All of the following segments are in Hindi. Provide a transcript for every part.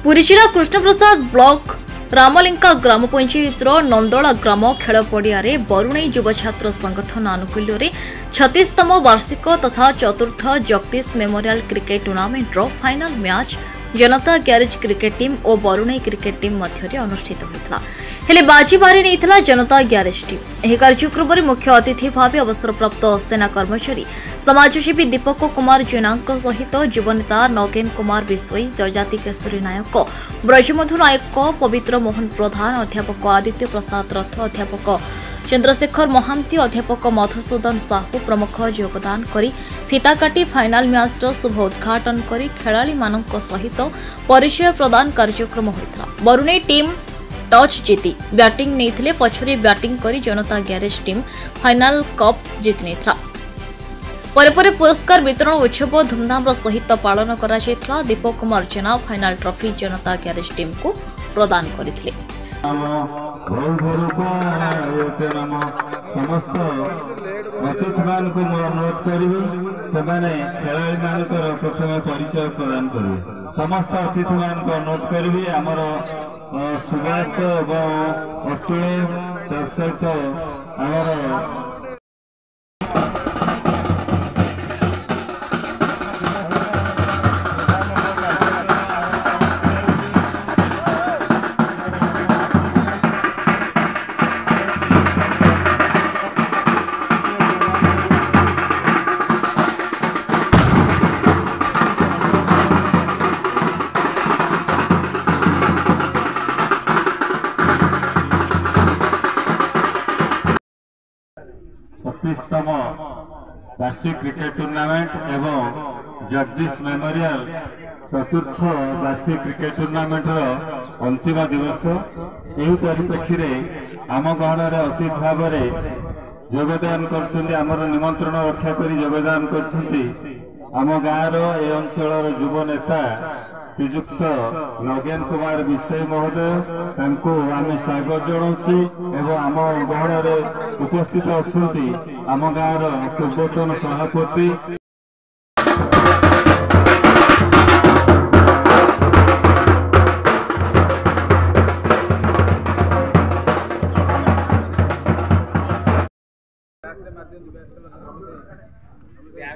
पुरी जिला कृष्णप्रसाद ब्लॉक रामलिंका ग्राम पंचायत नंदला ग्राम खेल पड़िया बरुणई युव छात्र संगठन आनुकूल्य 36तम वार्षिक तथा चतुर्थ Jagdish memorial cricket tournament final match जनता ग्यारेज क्रिकेट टीम और बरुणई क्रिकेट टीम मध्य अनुष्ठित होता हेले बाजी बारी नहीं जनता ग्यारेज टीम। यह कार्यक्रम में मुख्य अतिथि भाव अवसरप्राप्त सेना कर्मचारी समाजसेवी दीपक कुमार जेना सहित युवनेता नगेन कुमार बिश्वई जयजाति केशरी नायक ब्रजमधु नायक पवित्र मोहन प्रधान अध्यापक आदित्य प्रसाद रथ अध्यापक चंद्रशेखर महांती अध्यापक मधुसूदन साहू प्रमुख योगदान करी फिता काटी फाइनाल मैच शुभ उद्घाटन करी खेलाड़ी मानक सहित परिचय प्रदान कार्यक्रम होता। बरुणई टीम टच जीति बैटिंग नहीं पछरे बैटिंग करी जनता ग्यारेज टीम फाइनाल कप जीति नहीं परे पुरस्कार वितरण उत्सव धूमधाम सहित पालन करा दीपक कुमार जेना फाइनाल ट्रॉफी जनता ग्यारेज टीम को प्रदान करथिले। समस्त अतिथि मान को अनुरोध करी खेलाड़ी मान प्रथम परिचय प्रदान करेंगे। समस्त अतिथि मान को अनुरोध करी आमर सुभाष और अतुल सहित आमर तम वार्षिक क्रिकेट टूर्नामेंट एवं जगदीश मेमोरियल चतुर्थ वार्षिक क्रिकेट टूर्नामेंट अंतिम दिवस यही परिप्रेक्षी में आम गहन अतिथि भाव योगदान कर निमंत्रण रक्षा कर योगदान कर गाँव ए अंचल युव नेता श्रीजुक्त नगेन कुमार विषय महोदय आम स्वागत जनाऊँ आम गहन उपस्थित अच्छा आम गाँव पूर्वतन सभापति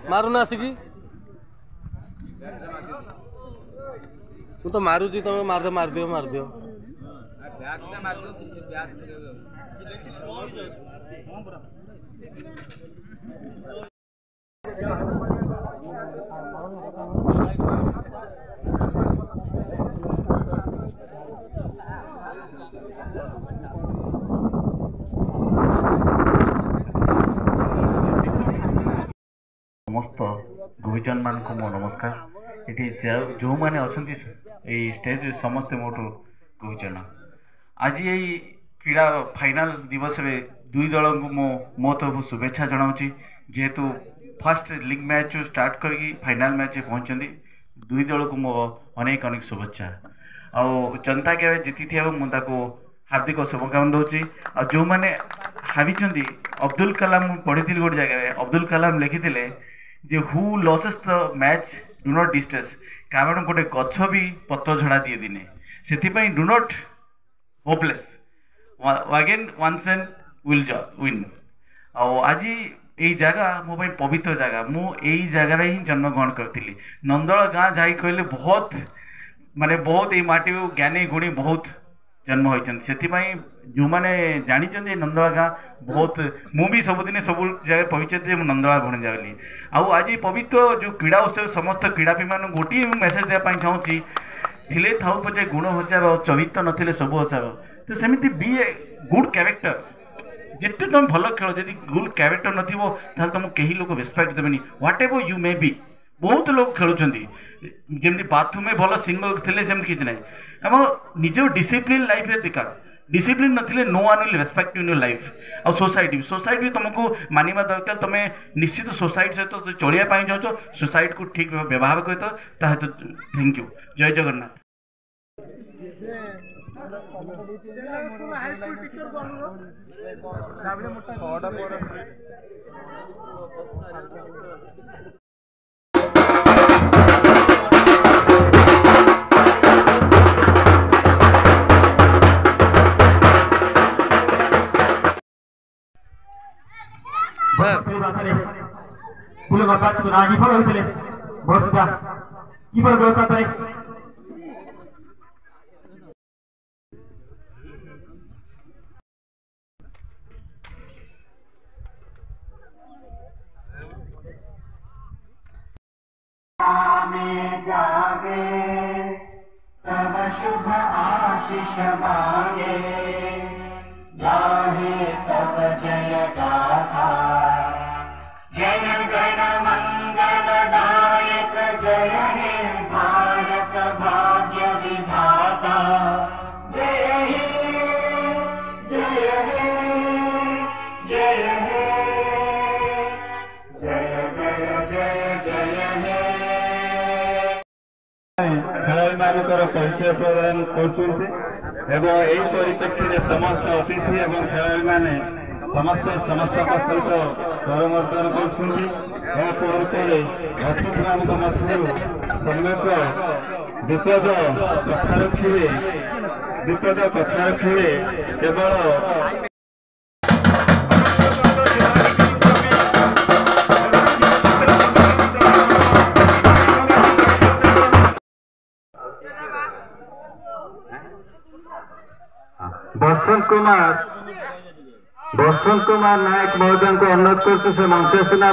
मारुना आसिकी तो मारुची तुम मार दियो समस्त गुरुजन मान को मो नमस्कार। ये जो मैंने अच्छा स्टेज समस्ते मोटू गुरुजन आज यही क्रीड़ा फाइनाल दिवस रे दुई दल को मो तरफ शुभेच्छा जनाऊँगी जेहेतु फास्ट लीग मैच स्टार्ट करके फाइनाल मैच पहुँचती दुई दल को मो अनेक अनेक शुभेच्छा आउ जनता के जीति थी मुझे हार्दिक शुभकामना दूसरी आ जो मैंने हारी अब्दुल कलाम पढ़ी गोटे जगह अब्दुल कलाम लिखी जे who loses the match do not distress कारण गोटे गछ भी पत्र झड़ा दिए दिने से do not hopeless again once and will win आज यही जगह मो पवित्र जगह मु जगार ही जन्मग्रहण करी नंदला गाँ जा कहले बहुत माने बहुत माटी ज्ञानी गुणी बहुत जन्म होती से जो मैंने जानी नंदला गाँ बहुत मुझे सबुदिन सब जगह पहुँचे नंदला भण जागली आज पवित्र जो क्रीड़ा उत्सव समस्त क्रीड़ापी मान गोटे मेसेज देवाई चाहूँगी थिले थाऊ पचे गुण हजार चरित्र नथिले सब हजार तो सेमती बी ए गुड कैरेक्टर जिते तुम भल खेल जब गुड कैरेक्टर न तुम कहीं लोग रेस्पेक्ट देवेनि whatever you may be बहुत लोग खेलुंट जमी बाथरूम में भल सिंगर थे सेमती किसी ना एम निज डिसिप्लिन लाइफ देखा डिसिप्लिन नथिले no one will respect in your life आ सोसाइटी तुमको मानिबा दरकार तुम निश्चित सोसाइटी सहित चलिया चाहो सोसाइटी को ठीक व्यवहार कर थैंक यू जय जगन्नाथ। ସାର୍ ଭାଷାରେ ଫୁଲ ଗପାତକୁ ନା ବିଫଳ ହୋଇଥିଲେ ବର୍ଷା କିପରି ବ୍ୟବସ୍ଥା ଥାଏ जागे तब शुभ आशीष मांगे गाहे तब जय गाथा जन गण मंगलदायक जय हे भारत भाग्य विधाता जय हे जय हे जय हे जय जय जय जय हे खेलाड़ी मानकर परिचय प्रदान कर परिप्रेक्षी समस्त अतिथि एवं खेलाड़ी माने समस्त सहित करमर्दन विपद कथा रखिए केवल बसंत कुमार नायक महोदय को अनुरोध कर मंच आसना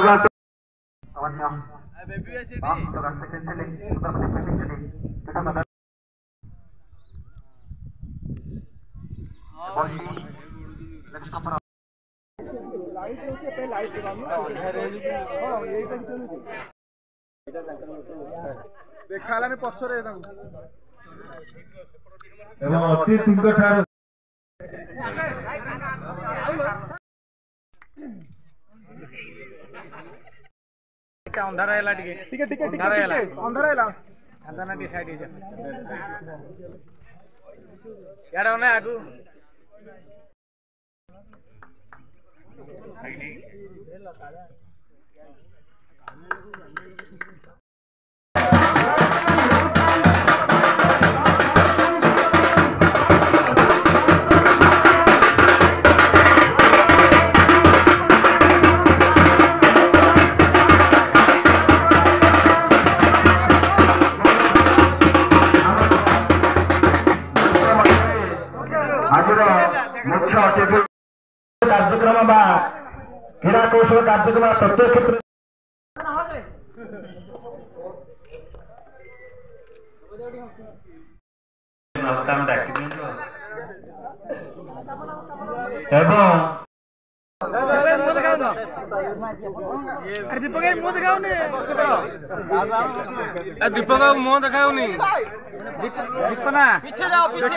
ଦେଖାହେଲାନି ପଛରେ एवं अतिथि अंधार है टिके अंधार है अंधार टी साइड यार ना आगु मुख्य अतिथि कार्यक्रम क्रीड़ा कौशल कार्यक्रम प्रत्येक क्षेत्र दीपक मुह देखाऊनी पीछे जाओ पीछे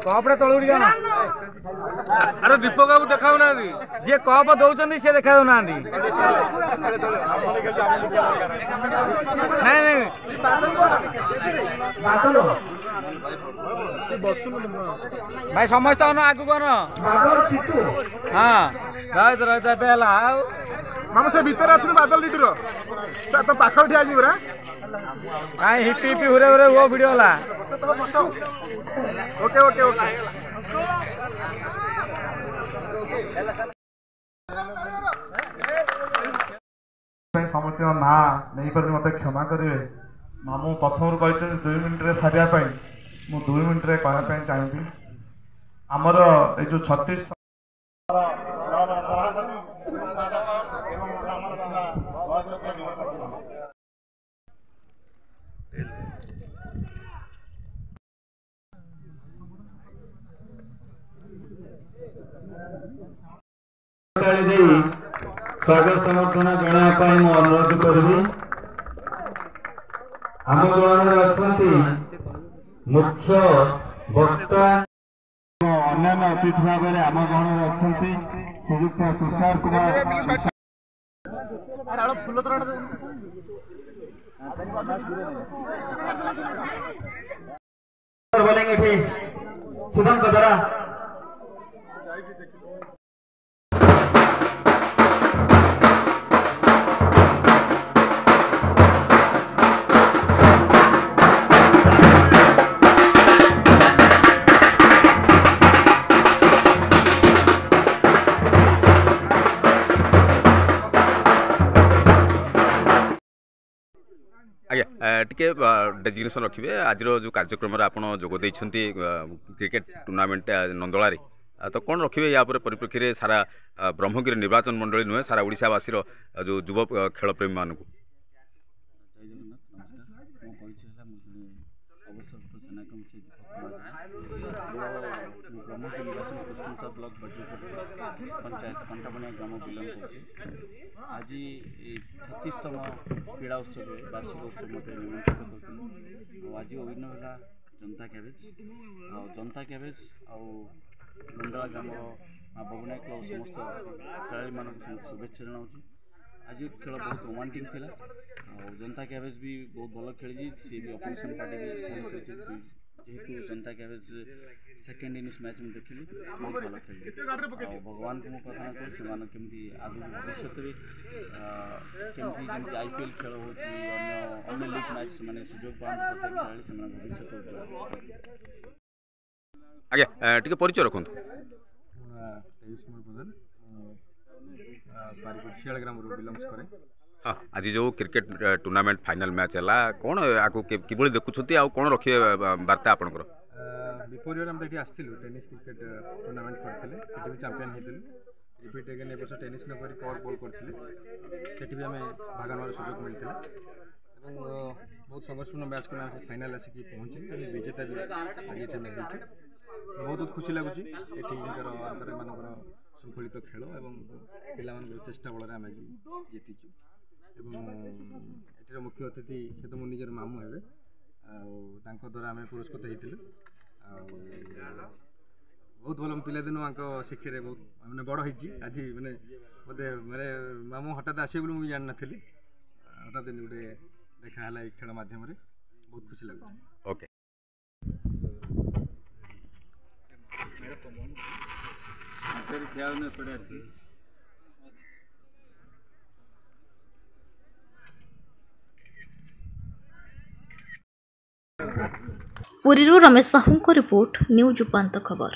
कपड़ा तलू अरे दीपक बाबू देखाऊ ना जी कप दौरान सी देखा ना भाई समस्त आगु कौन हाँ मामा से भीतर आस बादल लीटर तो पाख ठिया कहीं हिपी हिपी हुरे हुरे वो वीडियो ला ओके ओके ओके समस्त ना नहीं पर मत क्षमा करेंगे मामू प्रथम कहते 2 मिनट सारे मु 2 मिनट कहना चाहिए आमर ये जो 36 स्वागत समर्थन जनापी मु अनुरोध करी आम गण मुख्य वक्ता अन्य अतिथि भाव में आम गण अच्छा श्रीयुक्त तुषार कुमार सुधम कदरा आज्ञा टिके डेजिग्नेशन रखिए आज जो कार्यक्रम आप जोगदे क्रिकेट टूर्नामेंट नंदोला तो कौन रखिए या परिप्रेक्षी में सारा ब्रह्मगिरी निर्वाचन मंडली नुहे सारा ओडिशावासी जो युव खेल प्रेमी मानक ब्रह्मगिरी निर्वाचन कुष्टुंसा ब्लॉक पंचायत कंटापणिया ग्राम बिलंग कर आज 36तम क्रीड़ा उत्सव वार्षिक उत्सव मत निमंत्रित कर आज अभिन्न है जनता कैबेज नंदला ग्राम बबुनाई क्लब समस्त खेलाड़ी मान शुभेच्छा जनाऊँ आज खेल बहुत रोमांटिक थिला जनता कैबेज भी बहुत भल खेली सी भी अपोजिशन पार्टी भी भल खेली जेहेतु जनता कैबेज सेकेंड इनिंग्स मैच में देखिली बहुत भल खेली भगवान को प्रार्थना कर से केमती आगु भविष्य में केमती जमी आईपीएल खेल हो अन्य लीग मैच से सुजोग पाते प्रत्येक खेला से भविष्य आज्ञा टिके परिचय रखु तेज कुमार प्रधान बारिकोट शियाल ग्राम बिलंग्स करे हाँ आज जो क्रिकेट टूर्नामेंट फाइनल मैच है कौन आपको किभली देखुं आ कौन रखिए वार्ता आपंकर बिफोर इयर ये आसलु टेनिस क्रिकेट टूर्नामेंट करते भी चैंपियन होते रिपीट एगेन ए वर्ष टेनिस नक कवर बॉल करते भी आम भाग नवर सुजोग मिलता बहुत संघर्षपूर्ण मैच को फाइनाल आसिक पहुँचे विजेता भी आज ये नहीं बहुत खुशी लगुच ये शृंखलित खेल और पिला चेष्टा बल आम आज जीतीचु एटर मुख्य अतिथि से तो मो निजर मामू हे द्वारा आम पुरस्कृत होती बहुत भल पिला दिन शिक्षे बहुत मैंने बड़ होती आज मैंने बोधे मेरे मामू हठात आसे बोली मुझे जान नी हठात गोटे देखा खेल मध्यम बहुत खुशी लगे ओके पुरीरू रमेश साहू रिपोर्ट न्यूज उपांत खबर।